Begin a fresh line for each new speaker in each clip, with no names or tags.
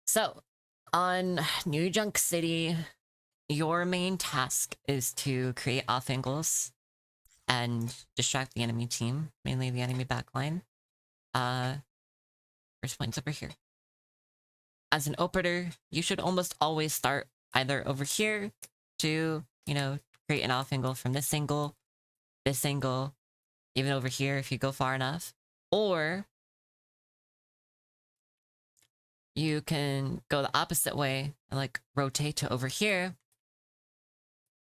So, on New Junk City, your main task is to create off angles and distract the enemy team, mainly the enemy backline. Uh, first point's over here. As an opener, you should almost always start either over here to, create an off angle from this angle, even over here if you go far enough. Or you can go the opposite way and like rotate to over here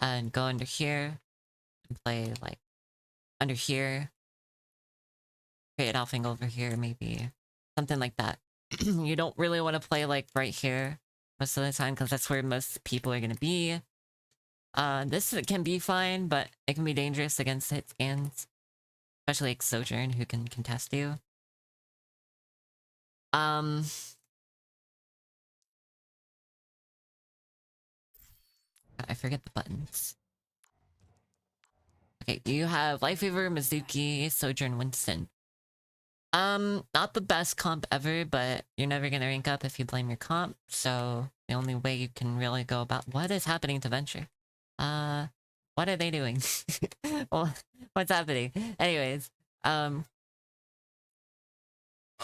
and go under here and play like under here, create an off angle over here, maybe something like that. You don't really want to play like right here most of the time because that's where most people are going to be. This can be fine, but it can be dangerous against hit scans, especially like Sojourn who can contest you. I forget the buttons. Okay, you have Lifeweaver, Mizuki, Sojourn, Winston. Not the best comp ever, but you're never gonna rank up if you blame your comp, so the only way you can really go about what is happening to Venture. What are they doing? Well, what's happening? Anyways,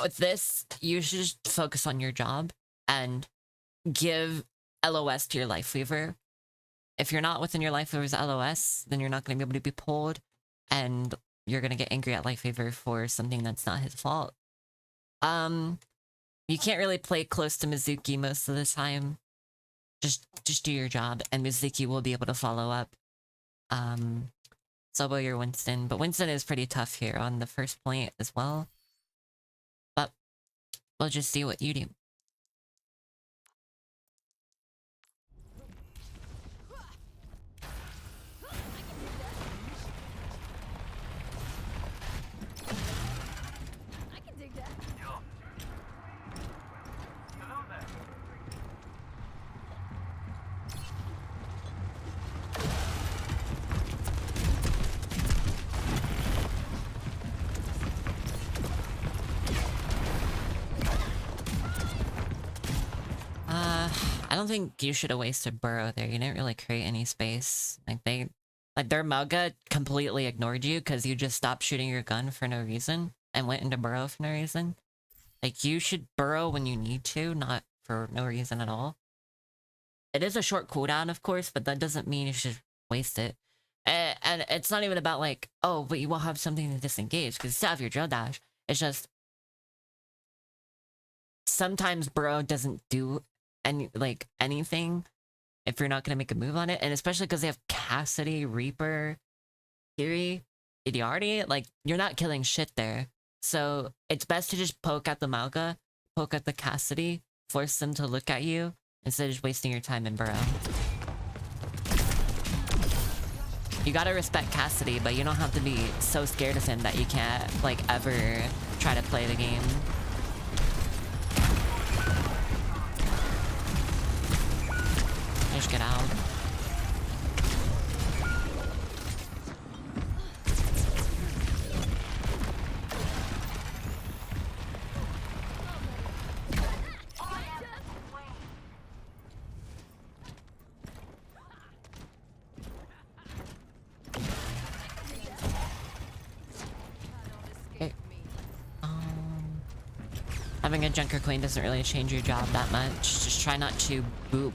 with this, you should just focus on your job and give LOS to your Lifeweaver. If you're not within your Lifeweaver's LOS, then you're not gonna be able to be pulled, and you're gonna get angry at Lifeweaver for something that's not his fault. You can't really play close to Mizuki most of the time. Just do your job, and Mizuki will be able to follow up. So will your Winston, but Winston is pretty tough here on the first point as well. But we'll just see what you do. I don't think you should have wasted Burrow there. You didn't really create any space. Like their Mauga completely ignored you because you just stopped shooting your gun for no reason and went into Burrow for no reason. Like you should Burrow when you need to, not for no reason at all. It is a short cooldown, of course, but that doesn't mean you should waste it. And it's not even about like, oh, but you will have something to disengage because you still have your drill dash. It's just sometimes Burrow doesn't do anything if you're not gonna make a move on it, and especially because they have Cassidy, Reaper, Fury, Idiardi, like you're not killing shit there. So it's best to just poke at the Mauga, poke at the Cassidy, force them to look at you instead of just wasting your time in Burrow. You gotta respect Cassidy, but you don't have to be so scared of him that you can't like ever try to play the game. Just get out. Okay. Having a Junker Queen doesn't really change your job that much. Just try not to boop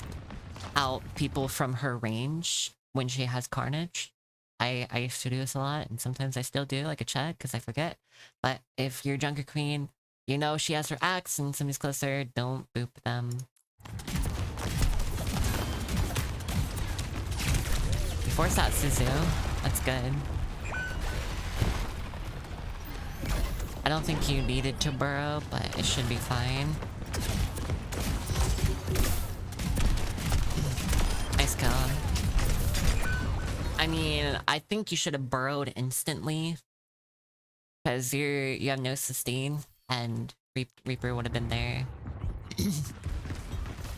out people from her range when she has Carnage. I used to do this a lot, and sometimes I still do, like a check, because I forget. But if you're Junker Queen, you know she has her axe and somebody's closer, don't boop them. You force out Suzu. That's good. I don't think you needed to burrow, but it should be fine. Nice kill. I mean, I think you should have burrowed instantly. Because you have no sustain, and Reaper would have been there.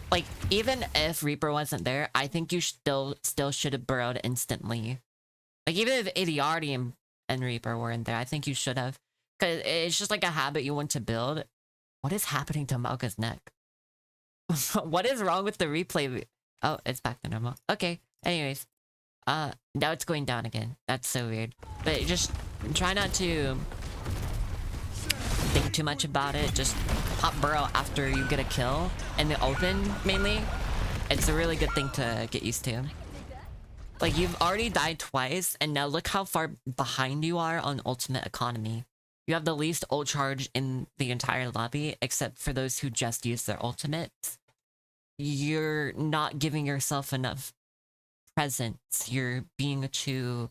Like, even if Reaper wasn't there, I think you still should have burrowed instantly. Like, even if Idiardi and Reaper weren't there, I think you should have. Because it's just like a habit you want to build. What is happening to Mauga's neck? What is wrong with the replay? Oh, it's back to normal. Okay. Anyways, now it's going down again. That's so weird. But just try not to think too much about it. Just pop burrow after you get a kill in the open, mainly. It's a really good thing to get used to. Like, you've already died twice, and now look how far behind you are on ultimate economy. You have the least ult charge in the entire lobby, except for those who just use their ultimates. You're not giving yourself enough presence. You're being too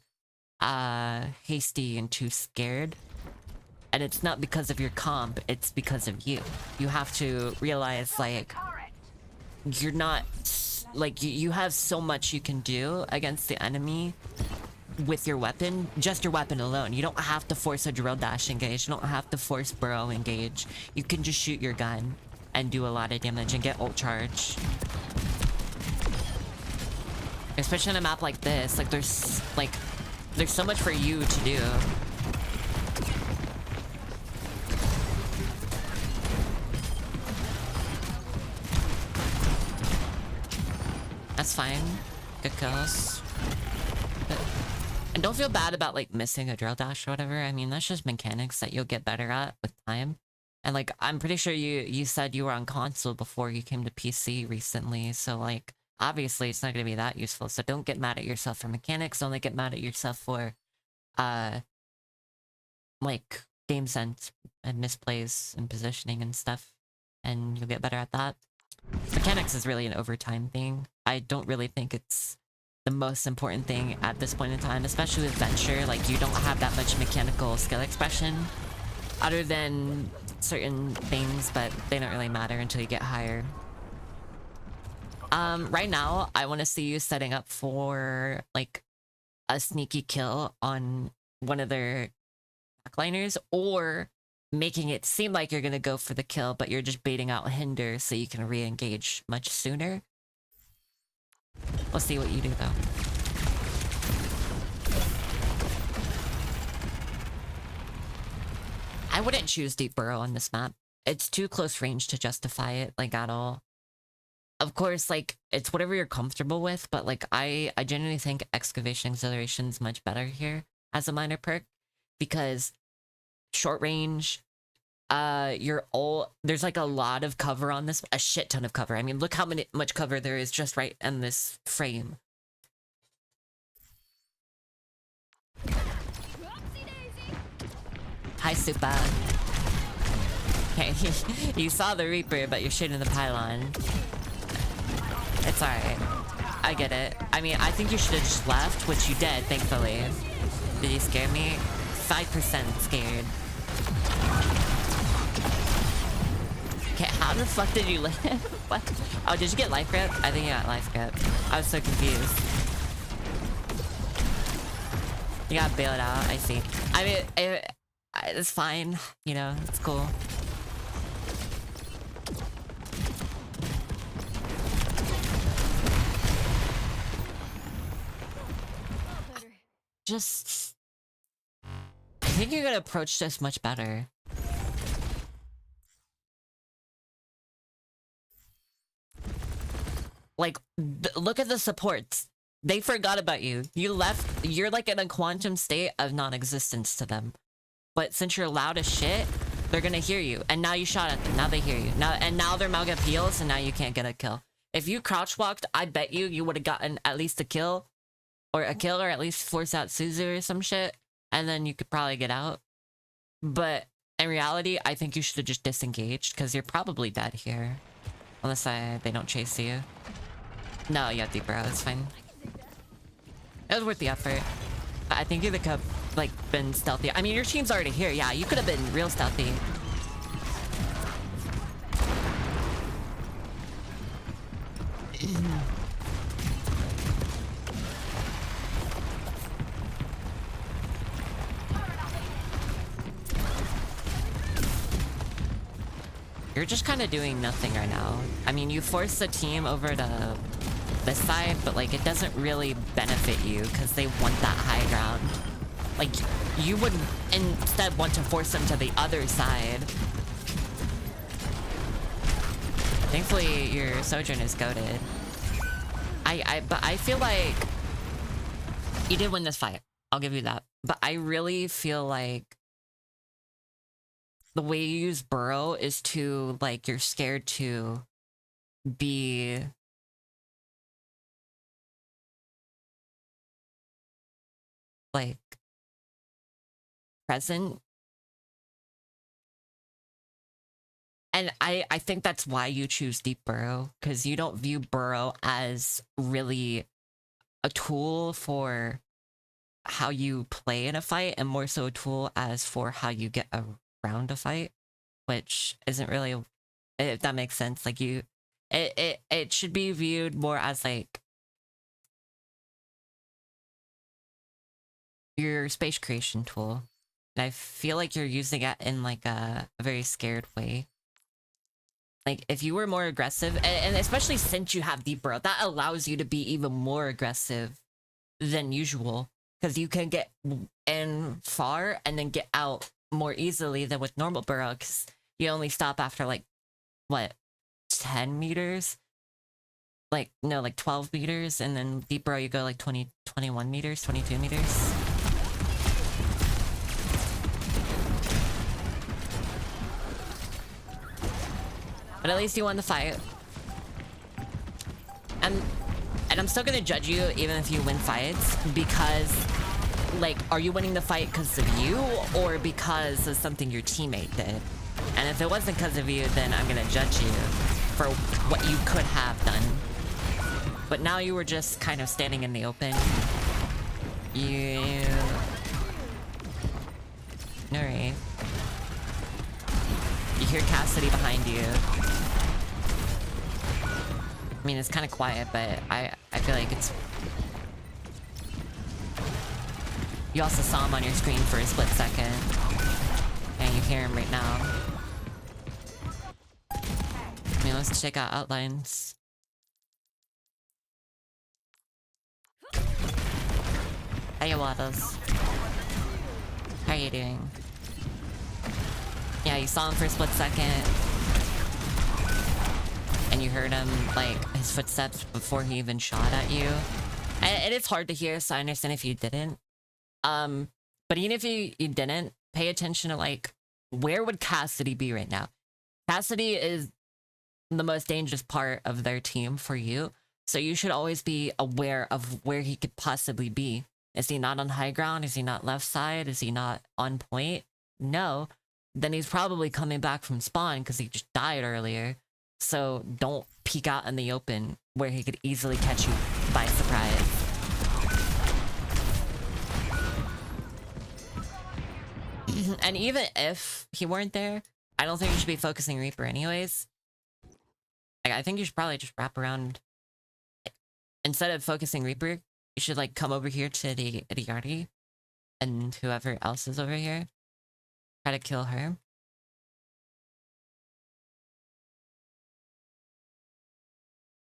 hasty and too scared. And it's not because of your comp, it's because of you. You have to realize, like, you're not... Like, you have so much you can do against the enemy with your weapon. Just your weapon alone. You don't have to force a drill dash engage. You don't have to force burrow engage. You can just shoot your gun and do a lot of damage and get ult charge. Especially on a map like this. Like, there's so much for you to do. That's fine. Good kills. And don't feel bad about, like, missing a drill dash or whatever. I mean, that's just mechanics that you'll get better at with time. And, like, I'm pretty sure you said you were on console before you came to PC recently. So, like, obviously it's not going to be that useful. So don't get mad at yourself for mechanics. Only get mad at yourself for, like, game sense and misplays and positioning and stuff. And you'll get better at that. Mechanics is really an overtime thing. I don't really think it's the most important thing at this point in time, especially with Venture. Like, you don't have that much mechanical skill expression other than certain things, but they don't really matter until you get higher. Right now, I want to see you setting up for, like, a sneaky kill on one of their backliners, or making it seem like you're gonna go for the kill, but you're just baiting out Hinder so you can re-engage much sooner. We'll see what you do, though. I wouldn't choose Deep Burrow on this map. It's too close range to justify it, like, at all. Of course, like, it's whatever you're comfortable with, but, like, I genuinely think Excavation Acceleration is much better here as a minor perk, because short range, there's, like, a lot of cover on this, a shit ton of cover. I mean, look how much cover there is just right in this frame. Hi, Supa. Okay, you saw the Reaper, but you're shooting the pylon. It's alright. I get it. I mean, I think you should have just left, which you did, thankfully. Did you scare me? 5% scared. Okay, how the fuck did you live? What? Oh, did you get life grip? I think you got life grip. I was so confused. You got bailed out, I see. I mean, it's fine. You know, it's cool. Just... I think you're gonna approach this much better. Like, look at the supports. They forgot about you. You left. You're like in a quantum state of non-existence to them. But since you're loud as shit, they're gonna hear you. And now you shot at them. Now they hear you. Now their mouth peels, and now you can't get a kill. If you crouch walked, I bet you would have gotten at least a kill. Or at least force out Suzu or some shit. And then you could probably get out. But in reality, I think you should have just disengaged, because you're probably dead here. Unless they don't chase you. No, you have Deep Burrow, it's fine. It was worth the effort. But I think you could have, like, been stealthy. I mean, your team's already here. Yeah, you could have been real stealthy. You're just kind of doing nothing right now. I mean, you force the team over to this side, but, like, it doesn't really benefit you because they want that high ground. Like, you would instead want to force them to the other side. Thankfully, your Sojourn is goated. But I feel like you did win this fight. I'll give you that. But I really feel like the way you use Burrow is to, like, you're scared to be like present. And I think that's why you choose Deep Burrow, because you don't view Burrow as really a tool for how you play in a fight, and more so a tool as for how you get around a fight, which isn't really, if that makes sense. Like it should be viewed more as like your space creation tool. And I feel like you're using it in like a very scared way. Like, if you were more aggressive, and especially since you have Deep Burrow, that allows you to be even more aggressive than usual. Because you can get in far and then get out more easily than with normal Burrow. Because you only stop after, like, what, 10 meters? Like, no, like 12 meters. And then Deep Burrow, you go like 20, 21 meters, 22 meters. But at least you won the fight. And I'm still gonna judge you even if you win fights, because, like, are you winning the fight because of you or because of something your teammate did? And if it wasn't because of you, then I'm gonna judge you for what you could have done. But now you were just kind of standing in the open. Alright. You hear Cassidy behind you. I mean, it's kind of quiet, but I feel like it's... You also saw him on your screen for a split second. And you hear him right now. I mean, let's check out outlines. Hey, Waddles. How are you doing? Yeah, you saw him for a split second. And you heard him, like, his footsteps before he even shot at you. And it's hard to hear, so I understand if you didn't. But even if you didn't, pay attention to, like, where would Cassidy be right now? Cassidy is the most dangerous part of their team for you. So you should always be aware of where he could possibly be. Is he not on high ground? Is he not left side? Is he not on point? No. Then he's probably coming back from spawn because he just died earlier. So don't peek out in the open where he could easily catch you by surprise. And even if he weren't there, I don't think you should be focusing Reaper anyways. Like, I think you should probably just wrap around. Instead of focusing Reaper, you should, like, come over here to the Yardi and whoever else is over here. Try to kill her.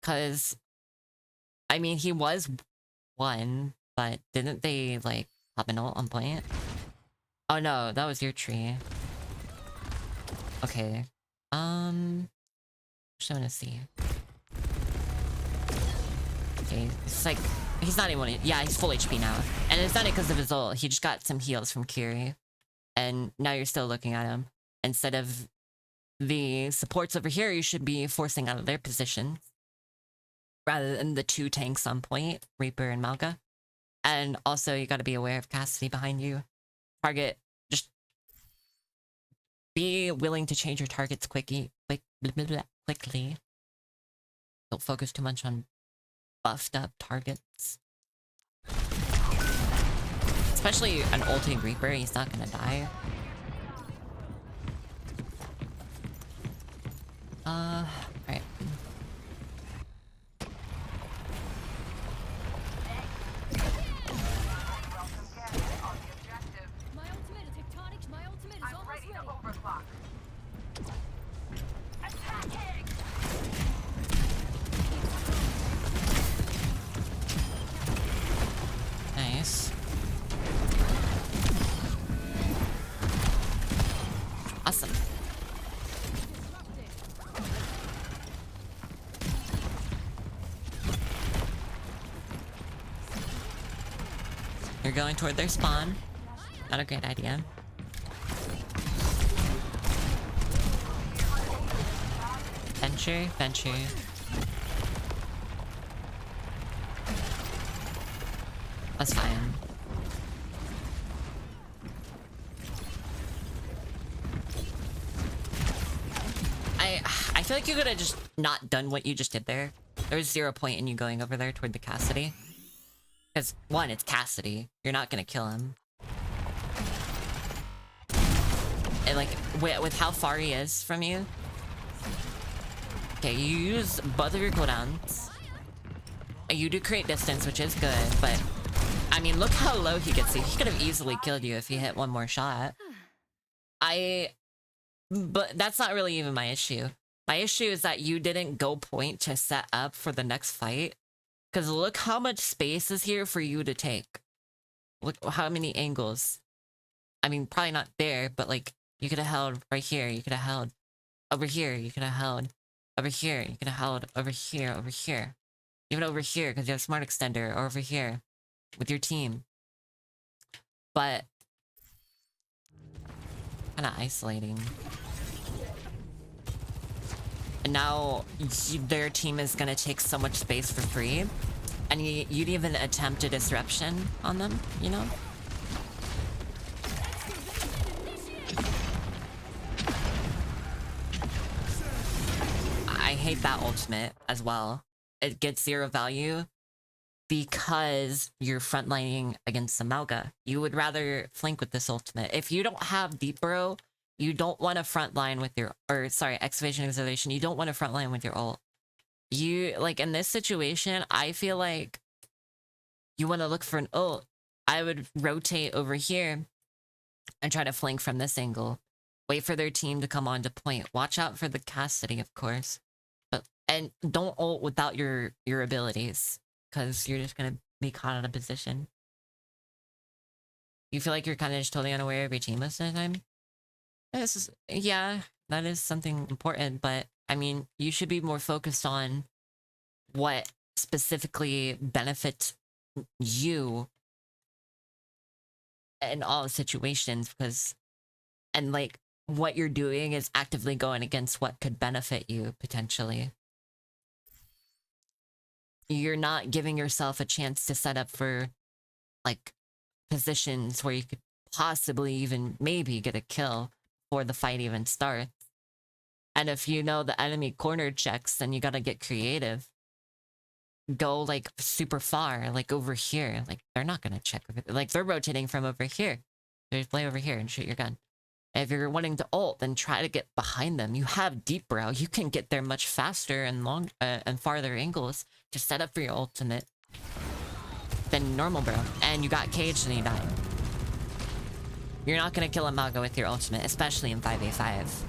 Because, I mean, he was one, but didn't they, like, pop an ult on point? Oh no, that was your tree. Okay. Just want to see. Okay, it's like, he's not even, yeah, he's full HP now. And it's not because of his ult, he just got some heals from Kiri. And now you're still looking at him. Instead of the supports over here, you should be forcing out of their positions. Rather than the two tanks on point, Reaper and Malga. And also, you gotta be aware of Cassidy behind you. Target, just be willing to change your targets quickly. Don't focus too much on buffed up targets. Especially an ulting Reaper, he's not gonna die. Alright. Nice. Awesome. You're going toward their spawn. Not a great idea. Venture, venture. That's fine. I feel like you could have just not done what you just did there. There's 0 point in you going over there toward the Cassidy. Because, one, it's Cassidy. You're not gonna kill him. And, like, with how far he is from you. Okay, you use both of your cooldowns. You do create distance, which is good, but... I mean, look how low he gets you. He could have easily killed you if he hit one more shot. But that's not really even my issue. My issue is that you didn't go point to set up for the next fight. Because look how much space is here for you to take. Look how many angles. I mean, probably not there, but like, you could have held right here. You could have held over here. You could have held over here. You could have held over here, over here. Even over here, because you have Smart Extender, or over here with your team. But kind of isolating. And now their team is gonna take so much space for free, and you'd even attempt a disruption on them, you know? I hate that ultimate as well. It gets 0 value because you're frontlining against the Mauga. You would rather flank with this ultimate. If you don't have Deep Burrow, you don't want to frontline with your, or sorry, Excavation Exhalation, you don't want to frontline with your ult. You, like in this situation, I feel like you want to look for an ult. I would rotate over here and try to flank from this angle. Wait for their team to come on to point. Watch out for the Cassidy, of course. And don't ult without your abilities, because you're just gonna be caught out of position. You feel like you're kind of just totally unaware of your team most of the time? Yeah, that is something important, but I mean, you should be more focused on what specifically benefits you in all situations, because, and like, what you're doing is actively going against what could benefit you, potentially. You're not giving yourself a chance to set up for, like, positions where you could possibly even maybe get a kill before the fight even starts. And if you know the enemy corner checks, then you gotta get creative. Go, like, super far, like, over here. Like, they're not gonna check. Like, they're rotating from over here. Just play over here and shoot your gun. If you're wanting to ult, then try to get behind them. You have Deep Brow. You can get there much faster and and farther angles to set up for your ultimate than normal bro. And you got caged and you died. You're not gonna kill a Mago with your ultimate, especially in 5v5.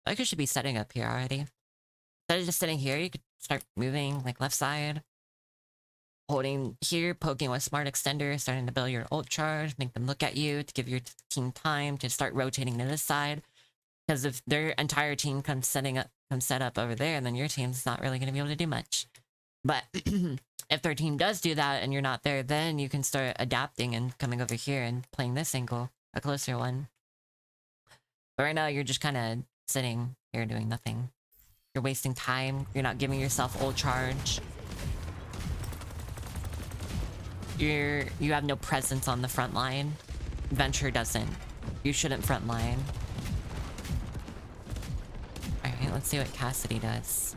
I think you should be setting up here already. Instead of just sitting here, you could start moving, like, left side. Holding here, poking with Smart Extender, starting to build your ult charge, make them look at you to give your team time to start rotating to this side. Because if their entire team comes set up over there, then your team's not really going to be able to do much. But if their team does do that and you're not there, then you can start adapting and coming over here and playing this angle, a closer one. But right now, you're just kind of sitting here doing nothing. You're wasting time. You're not giving yourself ult charge. You have no presence on the front line. Venture doesn't. You shouldn't front line. Alright, let's see what Cassidy does.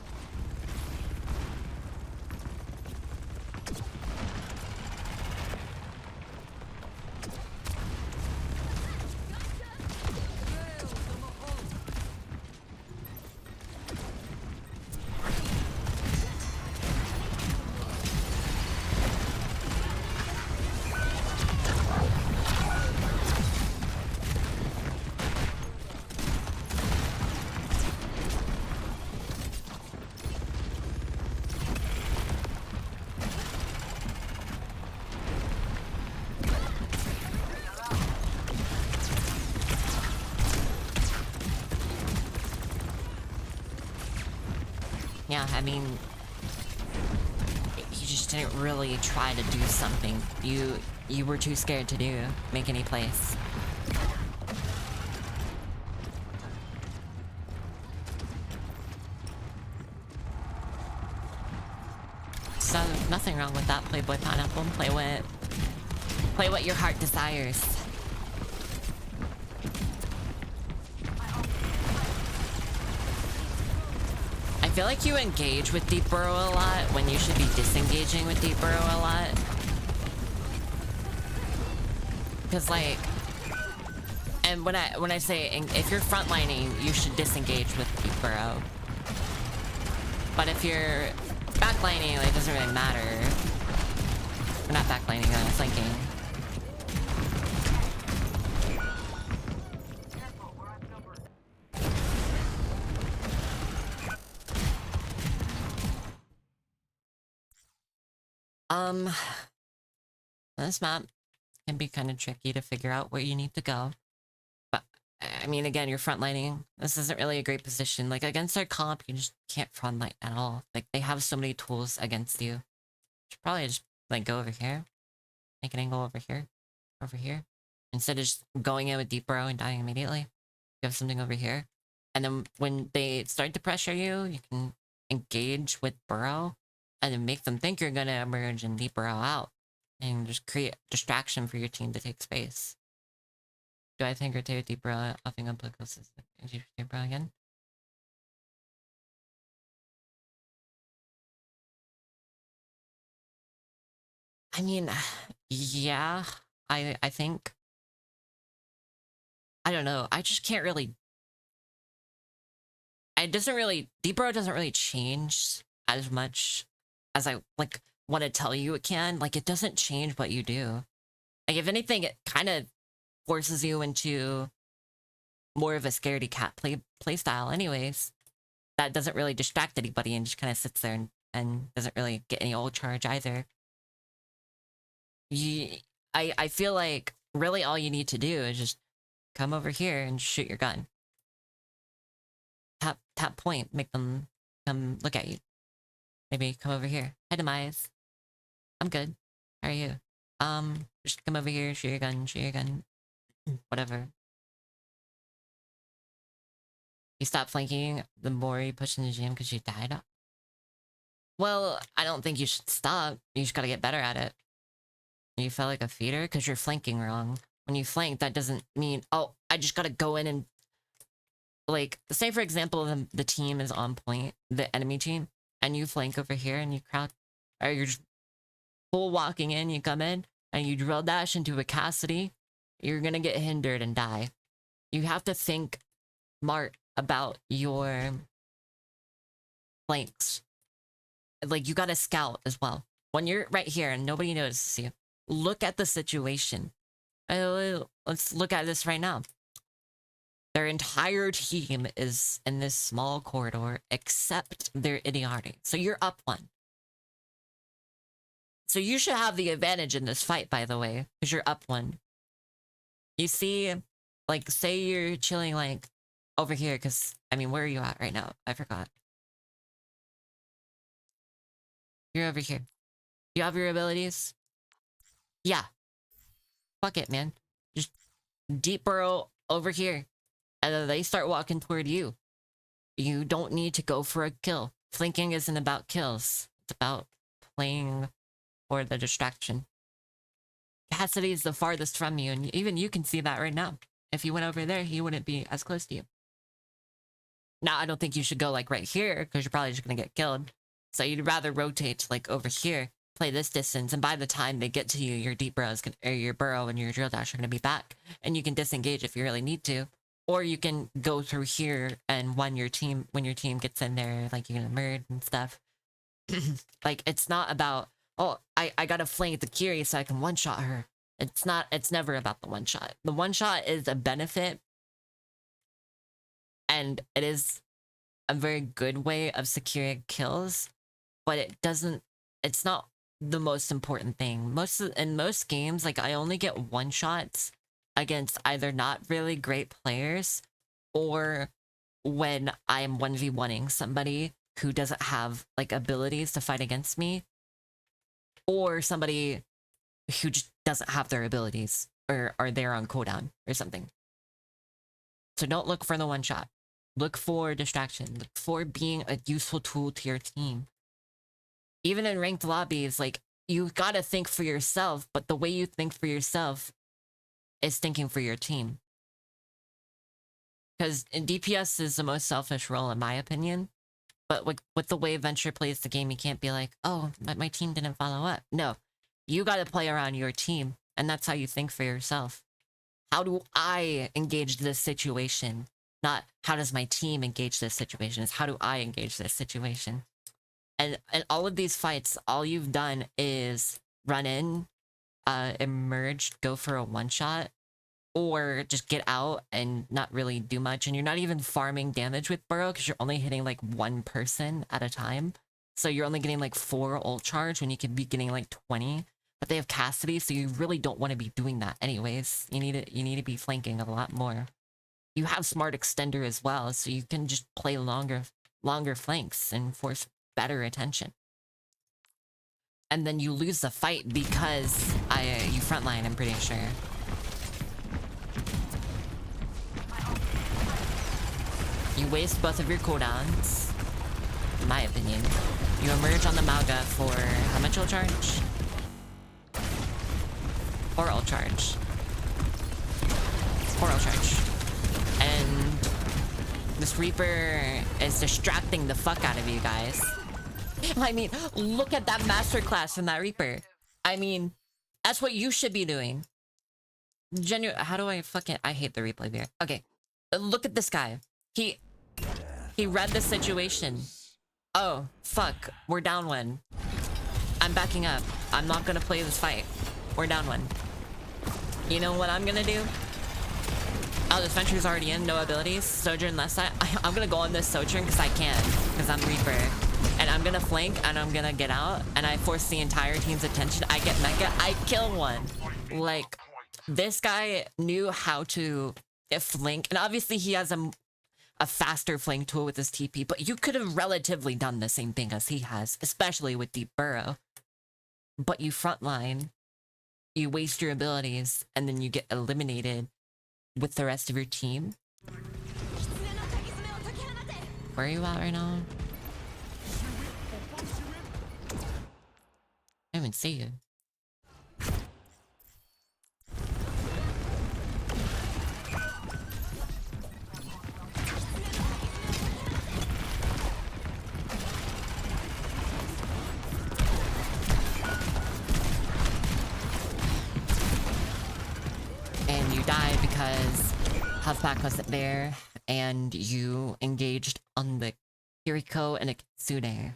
Yeah, I mean, you just didn't really try to do something. You were too scared to make any plays. So nothing wrong with that, Playboy Pineapple. Play what your heart desires. I feel like you engage with Deep Burrow a lot when you should be disengaging with Deep Burrow a lot. Because like, and when I say if you're frontlining, you should disengage with Deep Burrow. But if you're backlining, like, it doesn't really matter. We're not backlining, flanking. This map can be kind of tricky to figure out where you need to go. But, I mean, again, you're frontlining. This isn't really a great position. Like, against their comp, you just can't frontline at all. Like, they have so many tools against you. You should probably just, like, go over here. Make an angle over here. Instead of just going in with Deep Burrow and dying immediately. You have something over here. And then when they start to pressure you, you can engage with Burrow and then make them think you're going to emerge and Deep Burrow out. And just create distraction for your team to take space. Do I think rotate Deep Burrow upping up close Deep Burrow again? I mean, yeah, I think. I don't know. I just can't really. Deep Burrow doesn't really change as much as I like want to tell you it can. Like, it doesn't change what you do. Like, if anything, it kind of forces you into more of a scaredy cat play style anyways. That doesn't really distract anybody and just kind of sits there and doesn't really get any ult charge either. I feel like really all you need to do is just come over here and shoot your gun. Tap point, make them come look at you. Maybe come over here. Hi, Demise. I'm good. How are you? Just come over here, shoot your gun. Whatever. You stop flanking the more you push in the gym because you died. Well, I don't think you should stop. You just gotta get better at it. You felt like a feeder because you're flanking wrong. When you flank, that doesn't mean, oh, I just gotta go in and, like, say for example, the team is on point, the enemy team, and you flank over here and you crouch, or you're just full walking in, you come in, and you drill dash into a Cassidy, you're gonna get hindered and die. You have to think smart about your flanks. Like, you gotta scout as well. When you're right here and nobody notices you, look at the situation. Let's look at this right now. Their entire team is in this small corridor except their Idiardi. So you're up one. So you should have the advantage in this fight, by the way, because you're up one. You see, like, say you're chilling, like, over here, because, I mean, where are you at right now? I forgot. You're over here. You have your abilities? Yeah. Fuck it, man. Just Deep Burrow over here. And then they start walking toward you. You don't need to go for a kill. Flanking isn't about kills. It's about playing for the distraction. Cassidy is the farthest from you, and even you can see that right now. If you went over there, he wouldn't be as close to you. Now, I don't think you should go, like, right here, because you're probably just gonna get killed. So you'd rather rotate, like, over here, play this distance, and by the time they get to you, your Deep Burrow or your Burrow and your Drill Dash are gonna be back, and you can disengage if you really need to. Or you can go through here, and when your team gets in there, like, you're gonna merge and stuff. Like, it's not about, oh, I gotta flank the Kiri so I can one-shot her. It's never about the one-shot. The one-shot is a benefit, and it is a very good way of securing kills, but it's not the most important thing. In most games, like, I only get one-shots against either not really great players or when I'm 1v1ing somebody who doesn't have like abilities to fight against me, or somebody who just doesn't have their abilities or are there on cooldown or something. So don't look for the one shot. Look for distraction. Look for being a useful tool to your team. Even in ranked lobbies, like, you gotta think for yourself, but the way you think for yourself is thinking for your team. Because DPS is the most selfish role, in my opinion. But with the way Venture plays the game, you can't be like, oh, my team didn't follow up. No, you gotta play around your team, and that's how you think for yourself. How do I engage this situation? Not how does my team engage this situation, it's how do I engage this situation? And all of these fights, all you've done is run in, emerge, go for a one-shot, or just get out and not really do much. And you're not even farming damage with Burrow because you're only hitting like one person at a time. So you're only getting like 4 ult charge when you could be getting like 20. But they have Cassidy, so you really don't want to be doing that anyways. You need to be flanking a lot more. You have Smart Extender as well, so you can just play longer flanks and force better attention. And then you lose the fight because you frontline, I'm pretty sure. You waste both of your cooldowns, in my opinion. You emerge on the Mauga for how much ult charge? 4 ult charge. 4 ult charge. And this Reaper is distracting the fuck out of you guys. I mean, look at that masterclass from that Reaper. I mean, that's what you should be doing. How do I fucking... I hate the replay here. Okay, look at this guy. He read the situation. Oh, fuck. We're down 1. I'm backing up. I'm not gonna play this fight. We're down 1. You know what I'm gonna do? Oh, this Venture's already in, no abilities. Sojourn left side. I'm gonna go on this Sojourn because I can. Because I'm Reaper. And I'm gonna flank and I'm gonna get out. And I force the entire team's attention. I get mecha. I kill one. Like, this guy knew how to flank. And obviously he has a faster flank tool with his TP. But you could have relatively done the same thing as he has. Especially with Deep Burrow. But you frontline. You waste your abilities. And then you get eliminated with the rest of your team. Where are you at right now? I don't even see you. And you died because health pack wasn't there, and you engaged on the Kiriko and a Kitsune,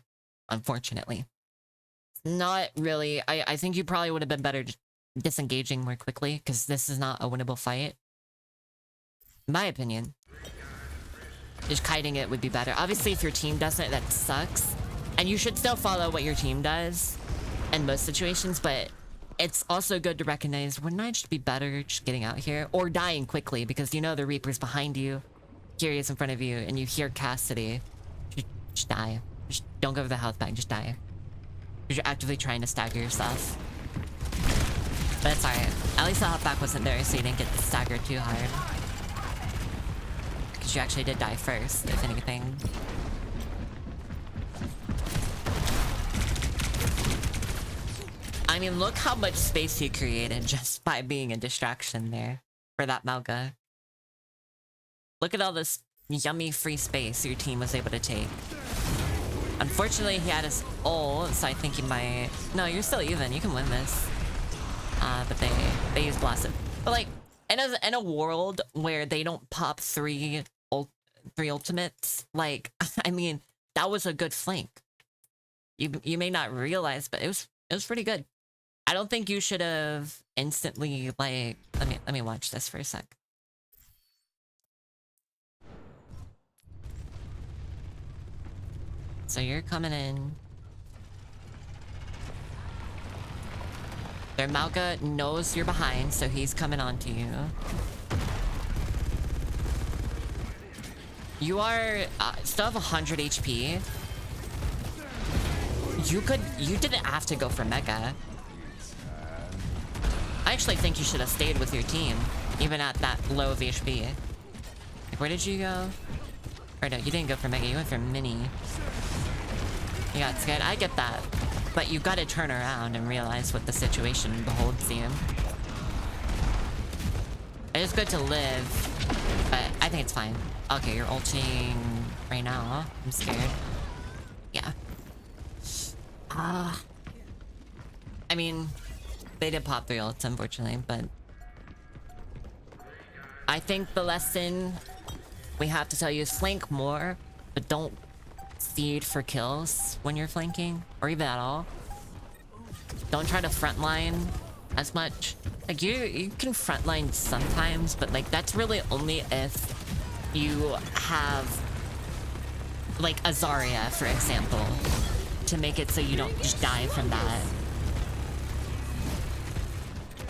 unfortunately. Not really. I think you probably would have been better just disengaging more quickly, because this is not a winnable fight. In my opinion. Just kiting it would be better. Obviously, if your team does it, that sucks. And you should still follow what your team does in most situations, but it's also good to recognize, wouldn't I just be better just getting out here? Or dying quickly, because you know the Reaper's behind you, Curious in front of you, and you hear Cassidy. Just die. Just don't go for the health bag, just die. Because you're actively trying to stagger yourself. But it's alright. At least the health back wasn't there, so you didn't get staggered too hard. Because you actually did die first, if anything. I mean, look how much space you created just by being a distraction there for that Mauga. Look at all this yummy free space your team was able to take. Unfortunately, he had his ult, so I think he might... No, you're still even. You can win this. But they use Blasted. But like, in a world where they don't pop three ultimates, like, I mean, that was a good flank. You may not realize, but it was pretty good. I don't think you should have instantly, like... Let me watch this for a sec. So you're coming in. Their Mauga knows you're behind, so he's coming on to you. You are still have 100 HP, You didn't have to go for Mega. I actually think you should have stayed with your team, even at that low of HP. Like, where did you go? Or no, you didn't go for Mega, you went for Mini. You got scared, I get that. But you gotta turn around and realize what the situation beholds you. It is good to live, but I think it's fine. Okay, you're ulting right now, huh? I'm scared. Yeah. I mean, they did pop 3 ults, unfortunately, but... I think the lesson we have to tell you is flank more, but don't seed for kills when you're flanking, or even at all. Don't try to frontline as much. Like, you can frontline sometimes, but like, that's really only if you have like a Zarya, for example, to make it so you don't just die from that.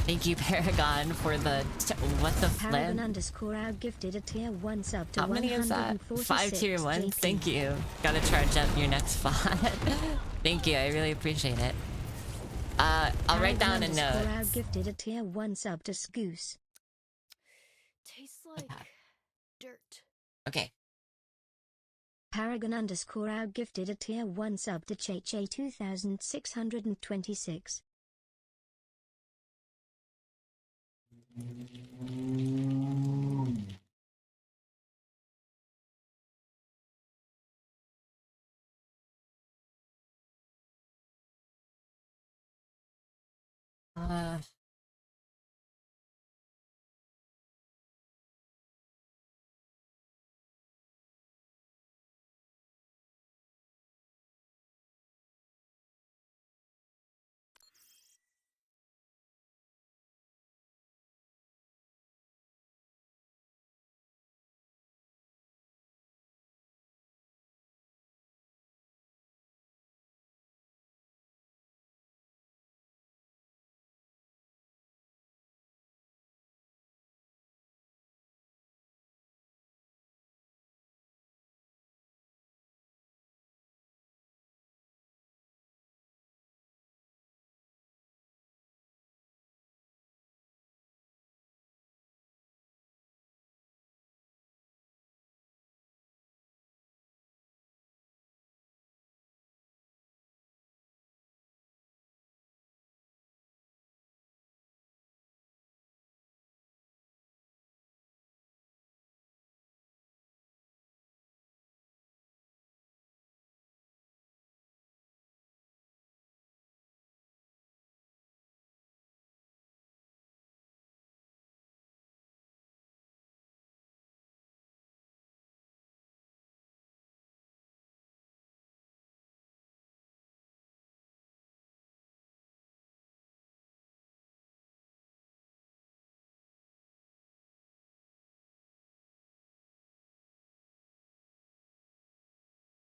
Thank you, Paragon, for the what the flip?
Paragon_ gifted a tier 1 sub to
how many is that? 5 tier 1s? Thank you. Gotta charge up your next spot. Thank you, I really appreciate it. I'll write down a note.
Gifted a tier 1 sub to Scoose.
Tastes like dirt.
Okay.
Paragon_ gifted a tier 1 sub to Cheche 2626.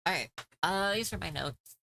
Alright, these are my notes.